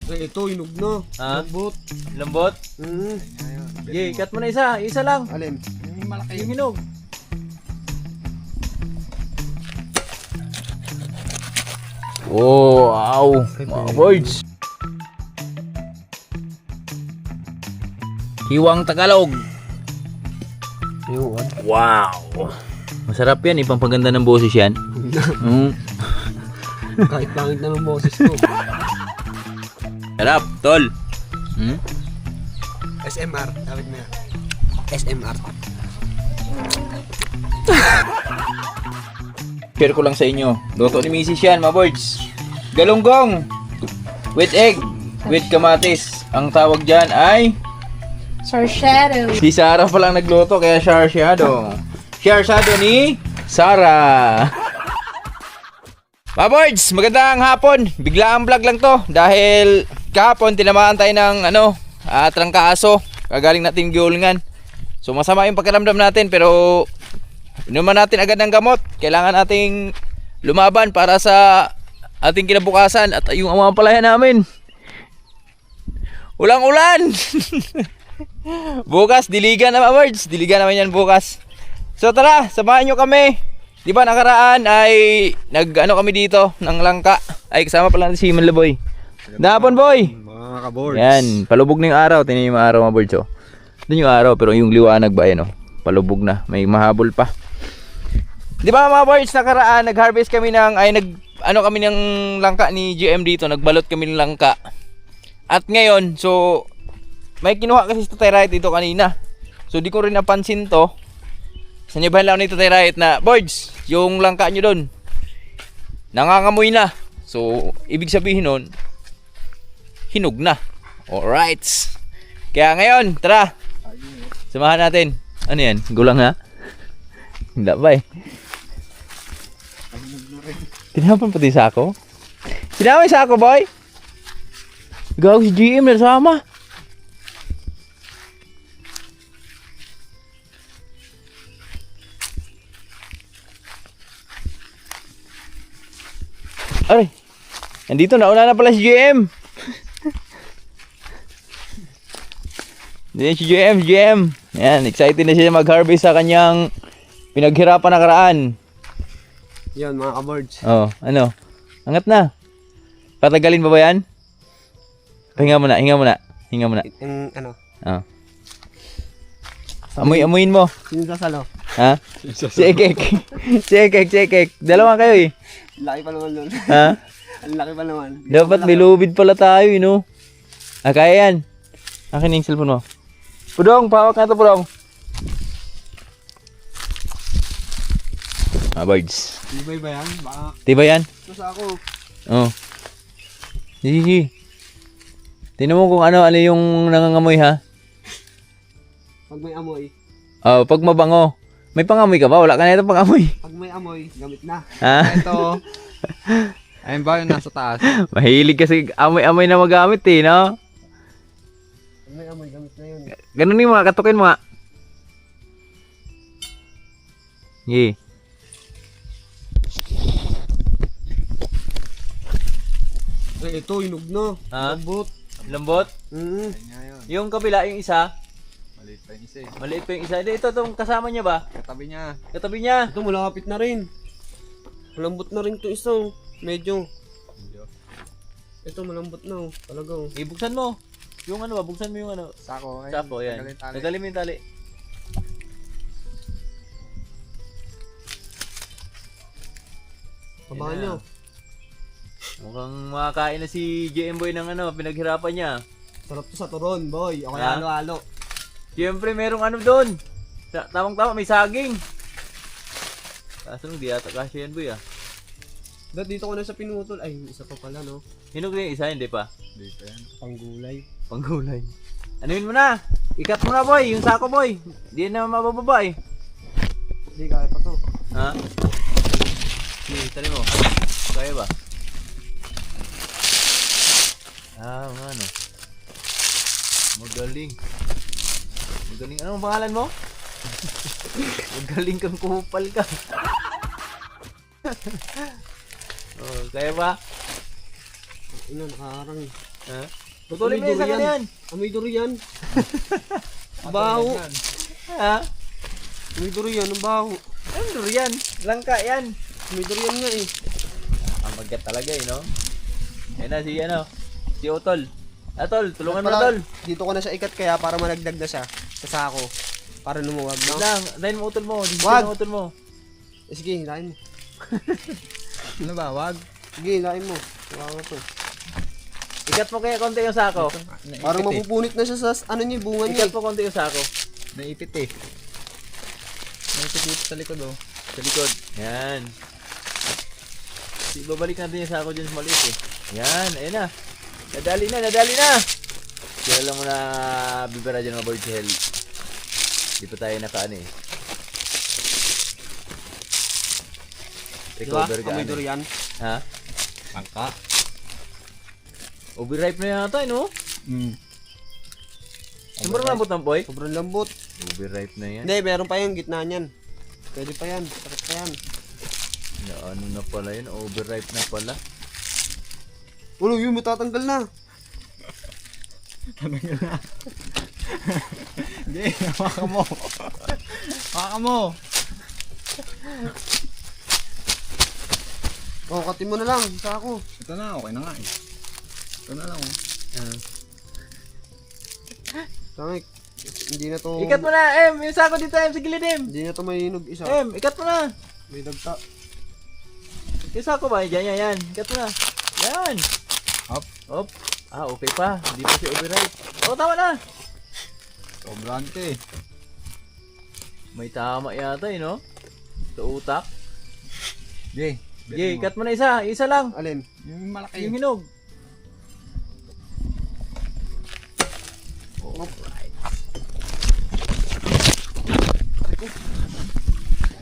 Ito, inog na. Ha? Lambot. Lambot? Yay, cut mo na isa. Isa lang. Alin? Yung malaki. Yung hinog. Oh, wow. Mga birds. Hiwang Tagalog. Yun. Wow. Masarap yan. Ipampaganda ng boses yan. Kahit pangit na ng boses ko. Sarap, tol. SMR. Tawag na yan. SMR. Share ko lang sa inyo. Luto ni Mrs. yan, mga birds. Galunggong. With egg. With kamatis. Ang tawag dyan ay... Sarsyado. Si Sarah pa lang nagluto, kaya Sarsyado. Sarsyado ni Sarah. Mga birds, magandang hapon. Biglaang vlog lang to. Dahil kahapon tinamaan tayo ng trangkaaso. Kagaling natin giulingan. So masama yung pakiramdam natin, pero inuman natin agad ng gamot. Kailangan nating lumaban para sa ating kinabukasan at yung mga palaya namin. Ulang-ulan. Bukas diligan na, mga birds. Diligan naman yan bukas. So tara, samahan nyo kami. Di ba nakaraan ay kami dito ng langka. Ay kasama pala si Manlaboy. Dahapon boy. Mga kaboards. Yan, palubog na yung araw. Tingnan yung araw, mga birds, oh. Doon yung araw, pero yung liwanag ba, yan, oh. Palubog na, may mahabol pa. Di ba mga birds, nakaraan, nag-harvest kami kami ng langka ni GM dito. Nagbalot kami ng langka. At ngayon, so may kinuha kasi sa Tatay Riot dito kanina. So di ko rin napansin to. Sanyabahan lang ni Tatay Riot na, birds, yung langka nyo doon nangangamoy na. So ibig sabihin nun, hinog na. Alright. Kaya ngayon, tara. Samahan natin. Ano yan? Gulang ha? Hindi ba eh. Tinapan pati sako? Sinama yung sako, boy? Gaw si GM na sama. Aray. Nandito, nauna na pala si GM. Yan si GM. Yan, excited na siya mag-harvest sa kanyang pinaghirapan na karaan. Yan, mga kaboards. Oh, ano? Angat na. Patagalin ba yan? Hinga muna. Yung ano? Oh. Amuyin mo. Sino sasalo? Ha? Si Ekek. Dalawa kayo eh. Laki pa naman nun. Ha? Ang laki pa naman. Dapat may lubid pala tayo, no? Ah, kaya yan. Akin yung cellphone mo. Pudong, pawak na ito, Pudong. Birds. Tibay ba yan? Baka Diba yan? ito sa ako. Oh. Sige. Tingnan mo kung ano yung nangangamoy, ha? Pag may amoy. Oh, pag mabango. May pangamoy ka ba? Wala ka na ito pangamoy. Pag may amoy, gamit na. Ha? Ito. Ayun ba yung nasa taas? Mahilig kasi amoy-amoy na magamit eh, no? Pag may amoy, gamit na yun. Ganun yung mga katukin mga. Yeah. Ito, inog na. Ha? Lambot. Lambot? Mm. Ayun nga yun. Yung kabila, yung isa. Maliit pa yung isa eh. Maliit pa yung isa. Ito, itong kasama niya ba? Katabi niya. Katabi niya. Ito, malapit na rin. Malambot na rin ito isa. Medyo. Ito, malambot na. Talaga. Ibuksan mo. Yung ano ba? Buksan mo yung ano. Sako. Ayun. Sako, yan. Tagalin tali. Tagalin mo yung tali. Pabahan Yan nyo. na. Mukhang makakain na si GM Boy ng pinaghirapan niya. Sarap to sa turon, boy. O Ha? kaya halo-halo. Siyempre, merong ano doon. Tamang-tama, may saging. Kaso nung di ata kasya yan, boy, ah. Dito ko na sa pinutol. Ay, isa pa pala, no? Hinog na yung isa, hindi pa. Dito yan. Panggulay. Panggulay. Anuin mo na. Ikat mo na, boy. Yung sako, boy. Hindi na mabababa, eh. Hindi, kaya pa to. Ha? Sige, tali mo. Kaya ba? Ano? Magaling. Anong pangalan mo? Magaling kang kupal ka. Oh, kaya ba? Ano, nakaharang. Ha? Putulin mo na isang ano yan. Amoy durian. Baho. Ha? Amoy durian, ang baho. Ano durian? Langka yan. Amoy durian nga eh. Ang magat talaga eh, no? Yan na si ano, si Otol. Atol, tulungan mo na, Tol. Dito ko na siya ikat kaya para malagdag na siya sa sako. Para lumuwag, no? Lang, dahil mo Otol mo. Wag. Wag. Otol mo. Sige, hilahin mo. Ano ba? Wag. Sige, hilahin mo. Wow, to. Ikat mo kaya konti yung sako. Parang mapupunit na siya sa ano niya, bunga niya. Ikat mo konti yung sako. Naipit eh. Naipit dito sa likod oh. Sa likod. Yan. Babalik natin yung sako dyan sa maliit eh. Yan, ayun na. Nadali na, nadali na! Kaya lang mo na bibira dyan mga board si Hel. Di pa tayo nakaano eh. Diba? Recover ka Amoy ano eh. durian. Ha? Angka. Overripe na yata eh, no? Sobrang lambot ng boy. Sobrang lambot. Overripe na yan. Hindi, meron pa yung gitna niyan. Pwede pa yan. Sakit pa yan. Na, ano na pala yun? Overripe na pala. Ulo, yun, matatanggal na. Hindi, hawakan mo. Hawakan mo. Oh, katin mo na lang. Sako. Ito na, okay na nga eh. Ito na lang oh. Tangik. Hindi na to... Ikat mo na, Em! Yung sako dito, Em! Sa gilid, Em! Hindi na to mahinog isa. Ikat mo na! May dagta. Yung sako ba? Yan. Ikat mo na. Yan! Up. Op. Ah, okay pa. Hindi pa siya overripe. Oh, tama na! Sobrang eh. May tama yata eh, no? Sa utak. Sige. Okay, ikat mo na isa. Isa lang. Alin? Yung malaki. Yung hinog.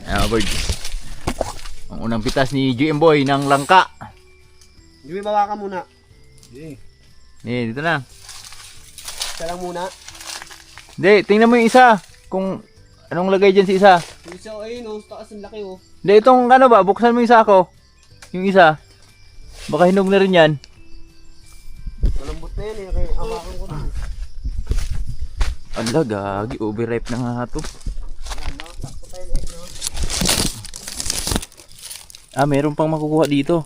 Ah, bird. Ang unang pitas ni GM Boy ng langka. Jimmy, bawa ka muna. Sige. Dito na. Isa lang muna. Hindi, tingnan mo yung isa. Kung anong lagay dyan si isa. Yung isa, ayun oh. Taas ang laki oh. Hindi, itong ano ba, buksan mo yung sako. Yung isa. Baka hinog na rin yan. Malambot na yan eh. Kaya amakan ko na. Ala, gagi. Overripe na nga to. Ah, meron pang makukuha dito.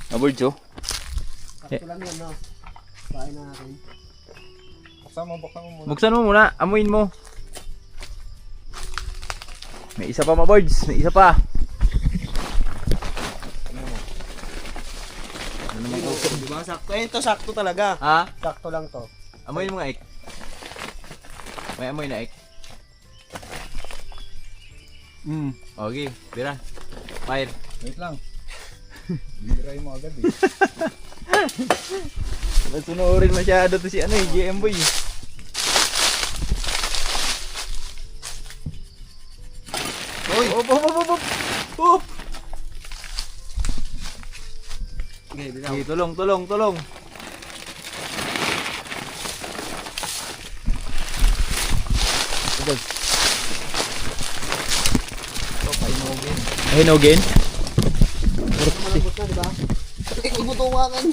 Birds, oh. Sakto lang yan no. Kain na natin. Buksan mo muna. Buksan mo muna. Amuin mo. May isa pa mga birds. May isa pa. Ano naman ko? Diba? Sakto. Eh, ito sakto talaga. Ha? Sakto lang to. Amuin mo nga, Ek. May amoy na, Ek. Okay, bira. Fire. Wait lang. Biray mo agad eh. Masunurin masyado to si ano eh, GM Boy. Uy! Op! Okay, bitaw. Okay, tulong. Ito, painogin. Hinogin? Malambot na, diba? Eh, kubutungakan.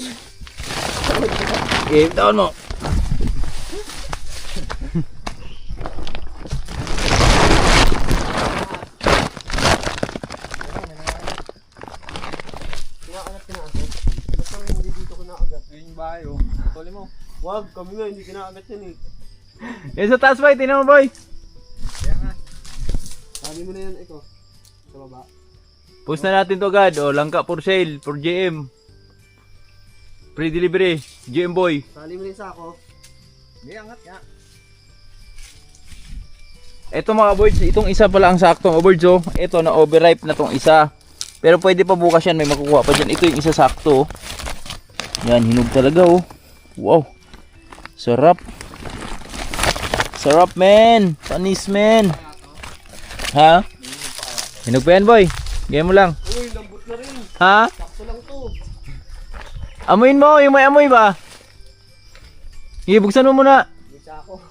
Okay, taon mo. Kinakagat ka na ako. Basta hindi dito kinakagat. Ayun yung bahay oh. Tuloy mo. Wag, kami nga, hindi kinakagat yan eh. Yan sa taas boy, tingnan mo boy. Kaya nga. Sabi mo na yan, ito. Sa baba. Post na natin to agad. O, langka for sale, for GM. Free delivery, GM Boy. Sali mo na yung sako. Hindi, angat nga. Ito mga birds, itong isa pala ang saktong birds oh. Ito na overripe na tong isa. Pero pwede pa bukas yan, may makukuha pa dyan. Ito yung isa sakto oh. Yan, hinog talaga oh. Wow. Sarap. Sarap men. Panis men. Ha? Hinog pa yan boy. Gaya mo lang. Uy, lambot na rin. Ha? Sakto lang to. Amuin mo, yung may amoy ba? Ibuksan mo muna. May sako.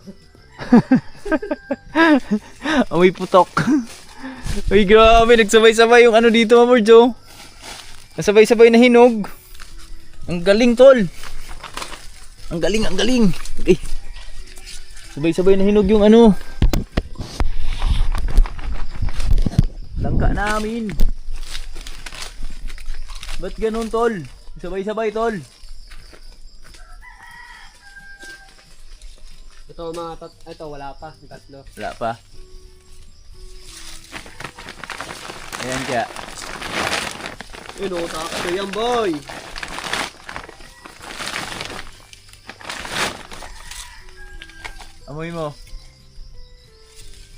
Amoy putok. Uy, grabe. Nagsabay-sabay yung ano dito, mga birds, oh. Nasabay-sabay na hinog. Ang galing, tol. Ang galing, ang galing. Eh. Sabay-sabay na hinog yung ano. Langka namin. Ba't ganun, tol? Sabay-sabay, tol. Ito ito wala pa, yung tatlo. Wala pa. Ayan kaya. Yun o, takot yan boy. Amoy mo.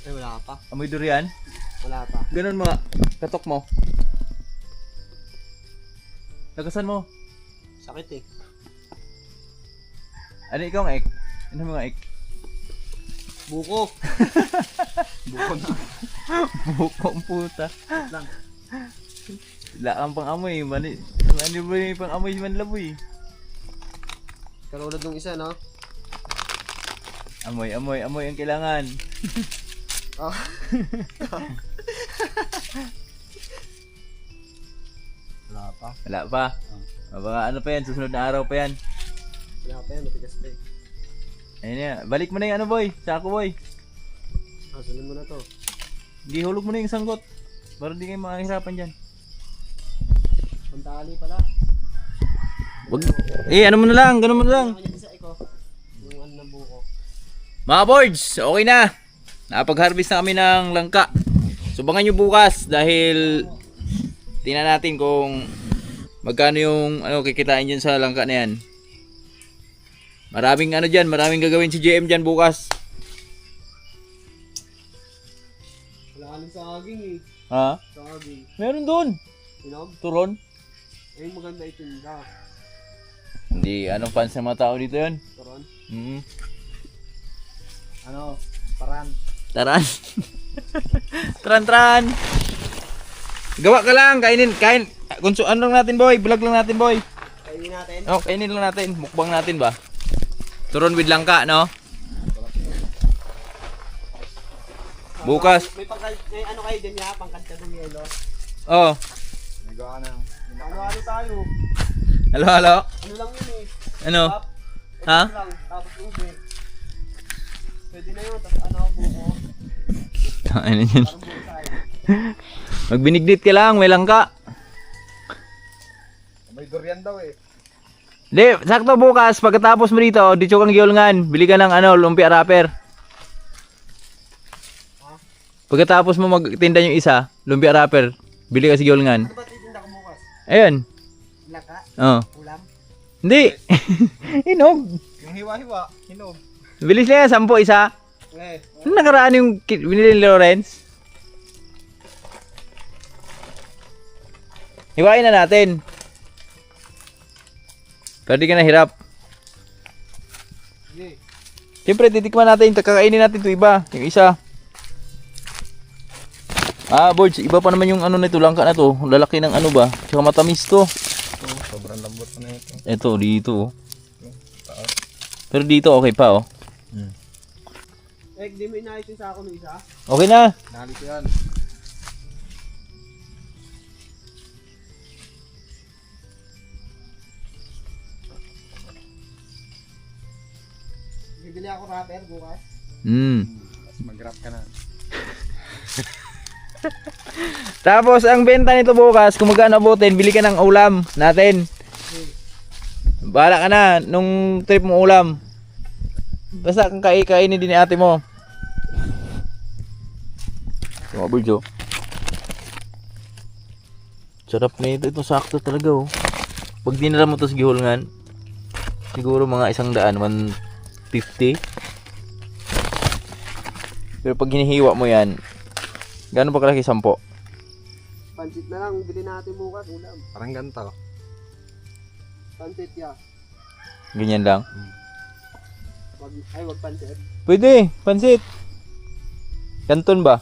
Ay wala pa, Amoy durian. wala pa. Ganun mga katok mo. Lagasan mo. Sakit eh. Ano ikaw ang ek? Ano mga ek? Buko. Buko na. Bukong puta. Lang. Wala kang pang amoy. Ano ba yung pang amoy si Manlaboy? Karulad nung isa no? Amoy ang kailangan. Oh. Wala pa. Wala pa. Baka ano pa yan, susunod na araw pa yan. Wala pa yan, matigas pa eh. Ayun yan. Balik mo na yung ano boy, sako boy. Sunod mo na to. Hindi, hulog mo na yung sanggot. Para hindi kayo makahirapan dyan. Pantali pala. Wag. Ano mo na lang, ganun mo na lang. Kanya isa iko. Yung ano ng buko. Mga boards, okay na. Nakapag-harvest na kami ng langka. Subangan nyo bukas dahil tingnan natin kung magkano yung kikitain dyan sa langka na yan. Maraming maraming gagawin si JM dyan bukas. Wala ka ng saging eh. Ha? Saging. Meron doon. Hinog? Turon. Eh maganda itinda. Hindi, anong fans ng mga tao dito yun? Turon. Ano? Paran. Taran. Tran. Gawa ka lang, kain. Ano lang natin boy, vlog lang natin boy. Kainin natin. Oh, kainin lang natin, mukbang natin ba? Turon with langka, no? Bukas. May ano kayo dyan ya? Pangkanta ng yelo. Oh. Nagawa ka ng... Ano tayo? Halo. Ano lang yun eh. Ano? Pap, Ha? ito lang, tapos ube. Pwede na yun, tapos ano, buko. Ano yun? Parang buko. Magbinigdit ka lang, may langka. May durian daw eh. Di, sakto bukas, pagkatapos mo dito, dito kang giyolngan, bili ka ng lumpia wrapper. Pagkatapos mo magtinda yung isa, lumpia wrapper, bili ka sa giyolngan. Ano ba titinda ko bukas? Ayun. Laka? Oh. Ulam? Hindi. Hinog. Yung hiwa-hiwa, hinog. Bilis na yan, 10 isa. Eh. Ano nakaraan yung binili ni Lawrence? Hiwain na natin. Pero di ka nahirap. Sige. Siyempre, titikman natin. Kakainin natin ito iba. Yung isa. Boards, iba pa naman yung nito, langka na to. Lalaki ng ano ba? Tsaka matamis to. Sobrang lambot na ito. Ito, dito. Pero dito, okay pa, oh. Eh, di mo inayos yung sako ng isa? Okay na. Nalit yan. Bibili ako wrapper bukas. Mas mag-grab ka na. Tapos, ang benta nito bukas, kung magkano abutin, bili ka ng ulam natin. Bahala ka na, nung trip mo ulam. Basta kang kainin din ni ate mo. Mga birds, oh. Sarap na ito. Ito sakto talaga, oh. Pag dinala mo ito sa gihulngan, siguro mga 100, 150. Pero pag hinihiwa mo yan, gano'n pa kalaki? 10? Pansit na lang, bili natin bukas ulam. Parang ganito. Pansit ya. Ganyan lang. Wag pansit. Pwede, pansit. Kanton ba?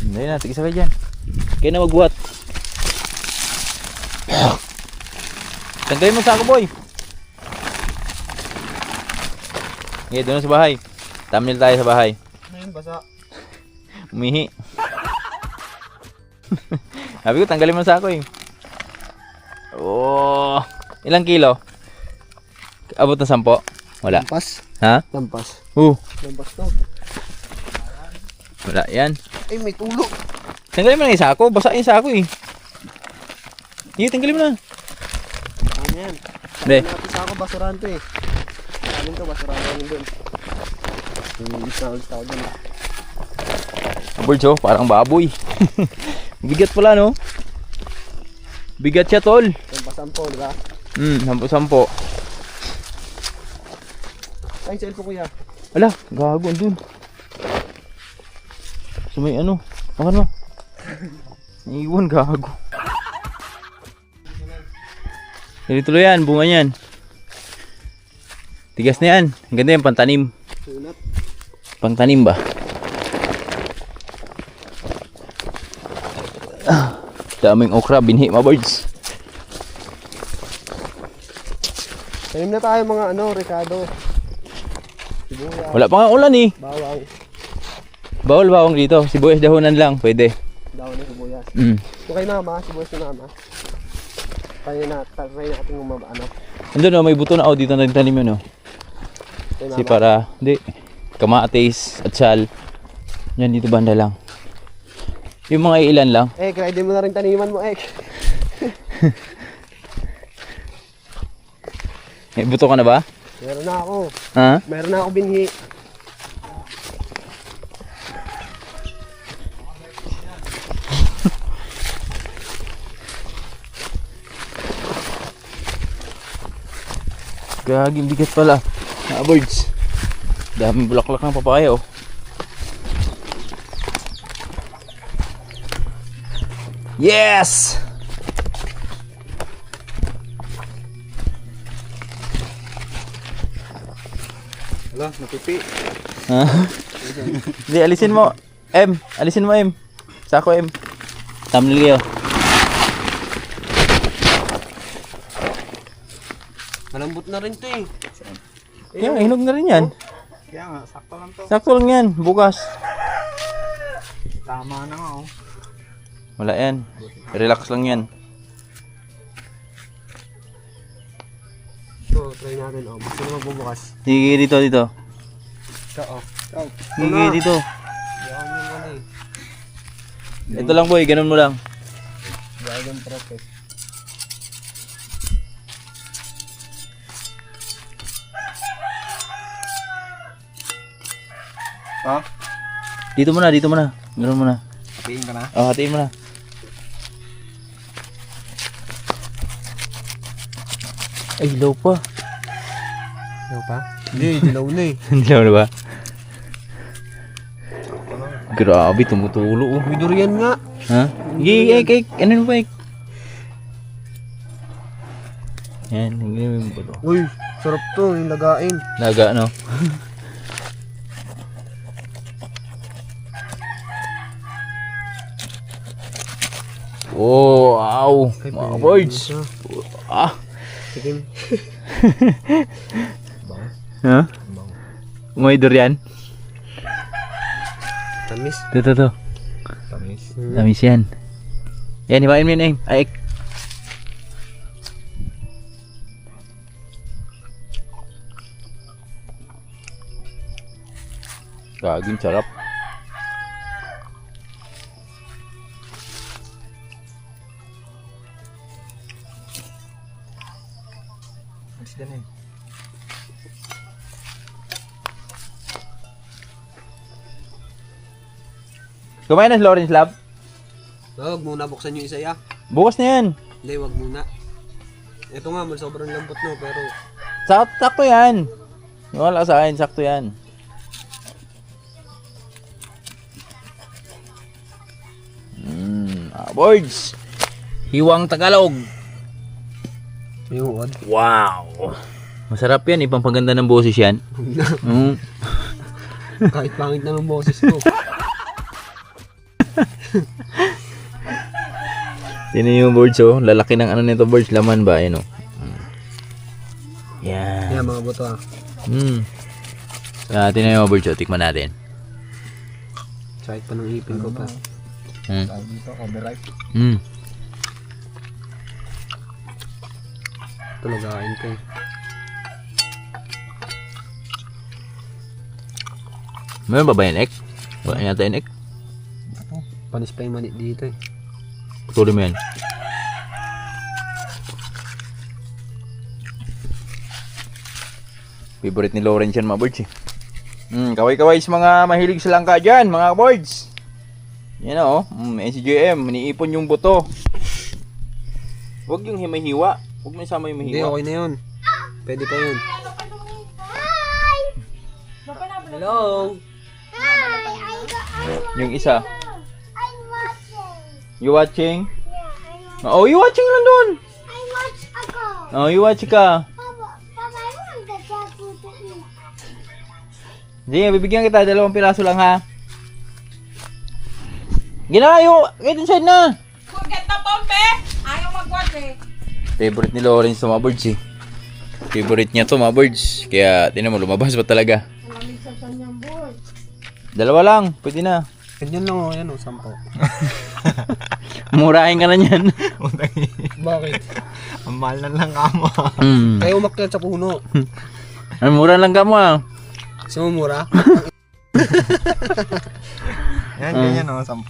Hindi na, tigisa kayo dyan. Kaya na magbuhat. Tanggalin mo sa ako, boy. Okay, doon na sa bahay. Thumbnail tayo sa bahay. yun, basa. Umihi. Sabi ko, tanggalin mo sa ako eh. Oh, ilang kilo? Abot na 10? Wala. Lampas. Ha? Lampas. Wala yan. Ay, may tulo. Tanggalin mo na yung sako. Basa yung sako eh. Hindi, tanggalin mo na. Ano yan? Hindi. Napisa ako, basurahan to eh. Alin to, basurahan ko dun. Ulit ako dun. Birds oh, parang baboy. Bigat pala no? Bigat siya tol. Lampas-sampo, di ba? 10. Ay, cellphone kuya. Ala, gago andun. So may ano, makan mo. Naiwan gago. Tuloy yan, bunga yan. Tigas na yan. Ang ganda yan, pantanim. Sunat. Pangtanim ba? Daming okra, binhi mga birds. Tanim na tayo mga ano, Ricardo. Sibuyas, Wala pa nga ulan eh. bawang. Bawal bawang dito. Sibuyas dahonan lang, pwede. Daw na sibuyas. Mm. Ito kay mama, sibuyas ni mama. Try natin yung ano. Andun oh, may buto na oh, dito na tanim yun oh. Kay Kasi mama. para, hindi, kamatis at sal. Yan dito banda lang. Yung mga ilan lang. Ready mo na rin taniman mo, May buto ka na ba? Meron na ako. Ha? Meron na ako binhi. Gaging bigat pala. Mga birds. Daming bulaklak ng papaya oh. Yes! Wala, napipi. Ha? Hindi, alisin mo. Alisin mo M. Sako M. Thumbnail kayo. Malambot na rin to eh. Yan, hinog na rin yan. Kaya nga, sakto lang to. Sakto lang yan, bukas. Tama na nga oh. Wala yan. Relax lang yan. So, try natin oh. Gusto naman bubukas. Sige dito, dito. Ito oh. Sige dito. Yan yung ano eh. Ito lang boy, ganun mo lang. Yan yung process. Ha? Dito mo na, dito mo na. Ganun mo na. Hatiin ka na? Oh, hatiin mo na. Ay, hilaw pa. Ano pa? Hindi, dilaw na eh. Hilaw na ba? Grabe, tumutulo oh. May durian nga. Ha? Sige, ano ba yan, hindi mo yung buto. Uy, sarap to, yung lagain. Laga, no? Oh, wow! Mga birds! Ah! Sige. Ha? May durian? Tamis. Ito. Tamis. Tamis yan. Yan, hiwain mo yun, Ay, gaging sarap. Kumain na si Lawrence Lab? Wag muna buksan yung isa ya. Bukas na yan. Hindi, wag muna. Ito nga, sobrang lambot no, pero Sakto yan. Wala sa akin, sakto yan. Birds. Hiwang Tagalog. yung odd. Wow. Masarap yan, ipampaganda ng boses yan. Kahit pangit na ng boses ko. Sino yung birds oh? Lalaki ng ano nito birds, laman ba? Ayun oh. Yan. Yan mga buto ah. Tingnan yung birds oh, tikman natin. Sakit pa ng ipin ko pa. Tawag dito, overripe. Tulagain ko. Meron ba ba yan, Ek? Wala yata yan, Ek? Panis pa yung mani dito eh. Putulin mo yan. Favorite ni Lawrence yan, mga boards eh. Kaway-kaway sa mga mahilig sa langka dyan, mga boards. Yan o, NCJM, iniipon yung buto. Huwag yung himahiwa. Huwag mo isama yung Hindi, mahiwa. okay na yun. Pwede pa yun. Hello? Yung isa. You watching? Oh, you watching lang doon. Oh, you watch ka. Sige, bibigyan kita. 2 piraso lang ha. Ginayo! Kahit inside na! Forget na pompe! Ayaw mag-watch eh. Favorite ni Lawrence to, mga birds eh. Favorite niya to, mga birds. Kaya, tinan mo, lumabas pa talaga. 2 lang, pwede na. Ganyan lang o, yan o, 10. Murahin ka na yan. Bakit? Ang mahal na lang kamo. Kaya umakyat sa puno. Mura lang ka mo ah. Gusto mo mura? Yan, ganyan o, 10.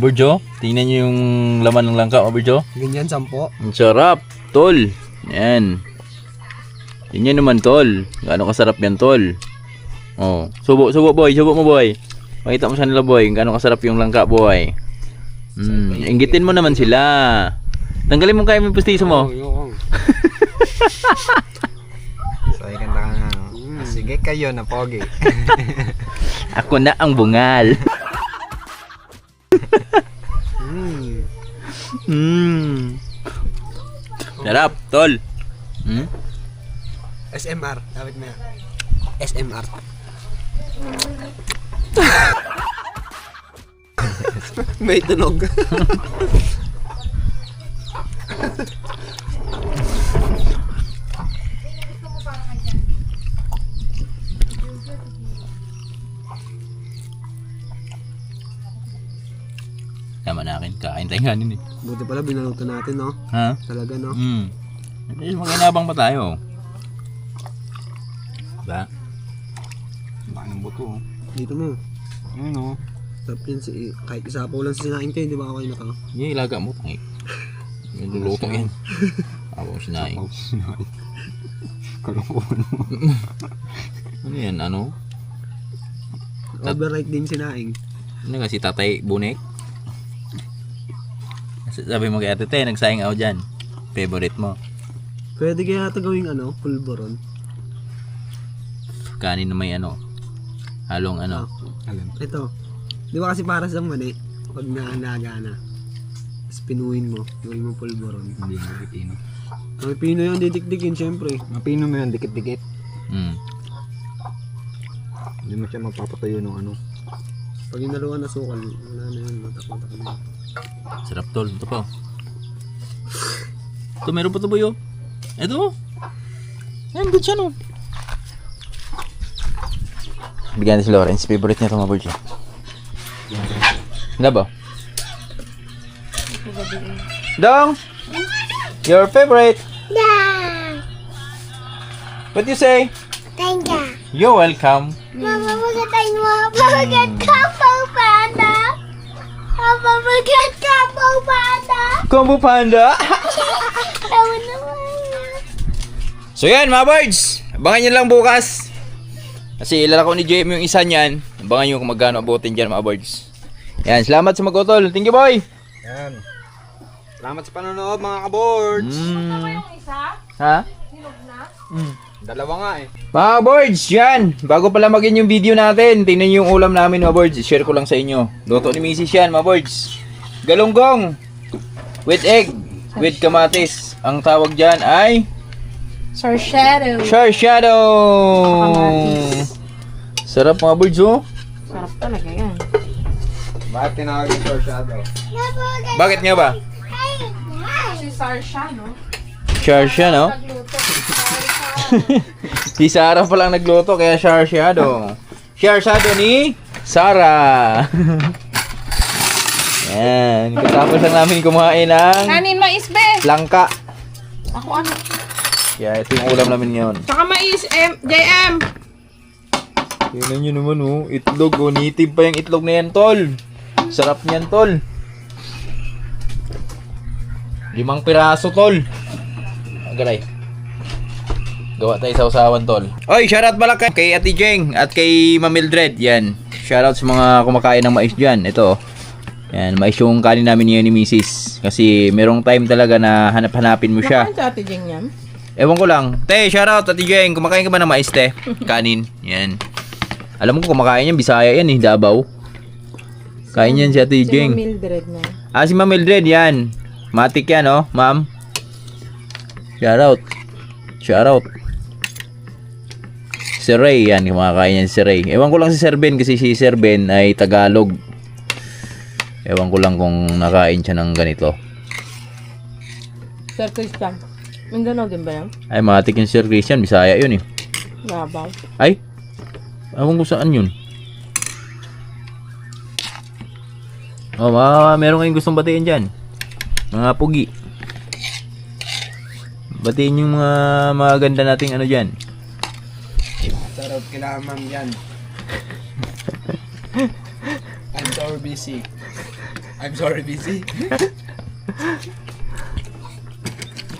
Birds oh, tingnan nyo yung laman ng langka, mga birds oh. Ganyan, 10. Ang sarap, tol. Yan. Yan naman, tol. Gaano kasarap yan, tol. Oh, subo boy, subo mo boy. Makita mo sa nila boy, gaano kasarap yung langka boy. Inggitin mo naman sila. Tanggalin mo kaya yung pustiso mo. So, ikanta ka nga. Sige kayo na pogi. Ako na ang bungal. Sarap, tol. SMR, dapat mo yan. SMR. May tunog. Tama na akin, kain tayo ganin eh. Buti pala binalutan natin, no? Ha? Talaga, no? At least maginabang pa tayo. Diba? Baka ng buto. Dito mo. Ayun o. Sarap yan si... Kahit isapaw lang sa sinain ko, di ba okay na to? Yung ilaga mo, tangi. Yung lulutong yan. Awa ko sinaing. Kalungkuhan mo. Ano yan, ano? Overripe din sinaing. Ano nga si Tatay Bunek? Sabi mo kay Ate Te, nagsaing ako dyan. Favorite mo. Pwede kaya ito gawing ano, pulboron. Kanin na may ano. Halong ano. Alam. Ito. Di ba kasi para sa mani, pag naanaga na, tapos pinuin mo, gawin mo pulboron. Hindi na pipino. Ang pino yung didikdikin, syempre. Mapino mo yun, dikit-dikit. Hindi mo siya magpapatuyo ng ano. Pag inaluan na sukal, wala na yun, matak-matak na yun. Sarap tol. Ito pa. Ito meron pa ito boy oh. Ito. Ayan, good siya no. Bigyan natin si Lawrence. Favorite niya ito mga birds. Ano ba? Dong! Your favorite? Yeah. What do you say? Thank you. You're welcome. Mama, magatain mo. Magat ka po, panda. Mama, magat ka po, panda. Combo Panda! Tawa naman. So yan mga birds, abangan nyo lang bukas. Kasi ilalako ni JM yung isa niyan. Abangan nyo kung magkano abutin dyan mga birds. Yan, salamat sa mag-utol. Thank you boy! Yan. Salamat sa panonood mga kaboards. Ha? Dalawa nga eh. Mga birds, yan. Bago pala magin yung video natin, tingnan nyo yung ulam namin mga birds. Share ko lang sa inyo. Luto ni Mrs. yan mga birds. Galunggong with egg, with kamatis. Ang tawag dyan ay Sir Shadow. Char Shadow. Sarap mga birds oh. Sarap talaga yan. Bakit tinawag yung Sir Shadow? Bakit nga ba? Si Sarsha, no? Char siya no? Nagluto. Si Sarah pa lang nagluto kaya Char Shadow. Char Shadow ni Sarah. Yan. Katapos lang namin kumain ng Kanin mais, be. langka. Ako ano? Kaya ito yung ulam namin ngayon. Saka mais, JM. Tingnan nyo naman oh. Itlog oh. Nitib pa yung itlog na yan, tol. Sarap niyan, tol. 5 piraso, tol. Agalay. Gawa tayo sa usawan, tol. Oy, shoutout pala kay Ate Jeng at kay Ma'am Mildred. Yan. Shoutout sa mga kumakain ng mais dyan. Ito. Yan, mais yung kanin namin ngayon ni Mrs. Kasi merong time talaga na hanap-hanapin mo siya. Nakain sa Ate Jeng yan? Ewan ko lang. Te, shoutout Ate Jeng. Kumakain ka ba ng mais, te? Kanin. Yan. Alam mo ko kumakain yan. Bisaya yan eh. Davao. Kain yan si Ate Jeng. Si Mildred na. Ah, si Ma'am Mildred yan. Matik yan, oh, ma'am. Shoutout. Shoutout. Si Ray, yan. Kumakain yan si Ray. Ewan ko lang si Sir Ben kasi si Sir Ben ay Tagalog. Ewan ko lang kung nakain siya ng ganito. Sir Christian. Mindanao din ba yan? Ay, matik yung Sir Christian. Bisaya yun eh. Gabaw. Ay, ewan ko saan yun. Oh, meron kayong gustong batiin dyan. Mga pugi. Batiin yung mga ganda nating ano dyan. Sarap kila ma'am yan. I'm sorry busy. I'm sorry busy.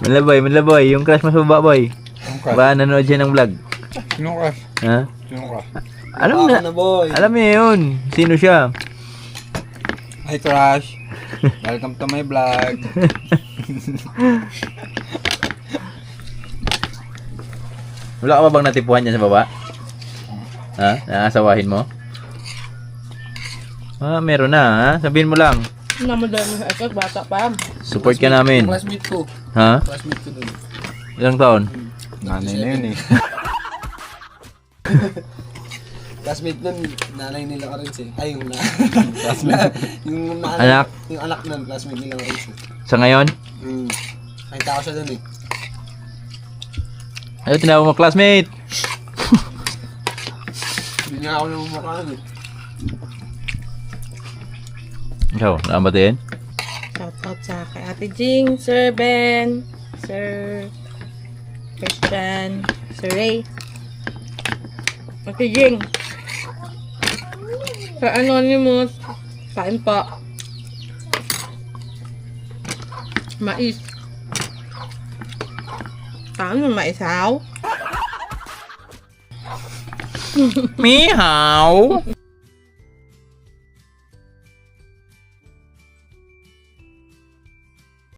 Manlaboy, yung crush mo sa baba, boy. Ba, nanood siya ng vlog. Sino ka? Ha? Sino ka? Alam niya yun. Sino siya? Hi Crush. Welcome to my vlog. Wala ka ba bang natipuhan dyan sa baba? Ha? Nakasawahin mo? Ah, meron na, ha? Sabihin mo lang. Namadal mo sa ekag, bata pa. Support ka namin. Classmate ko. Ha? Classmate ko dun. Ilang taon? Nanay na yun eh. Classmate nun, nanay nila ka rin siya. Ay, yung classmate. yung Anak? Yung anak nun, classmate nila ka rin siya. Sa ngayon? Nakita ko siya dun eh. Ayaw, tinawag mo classmate. Hindi niya ako namumukhaan eh. Ikaw, nakabatiin? Shoutout sa kay Ate Jing, Sir Ben, Sir Christian, Sir Ray. Ate Jing. Sa Anonymous, kain pa. Mais. Saan mo maisaw? Meow.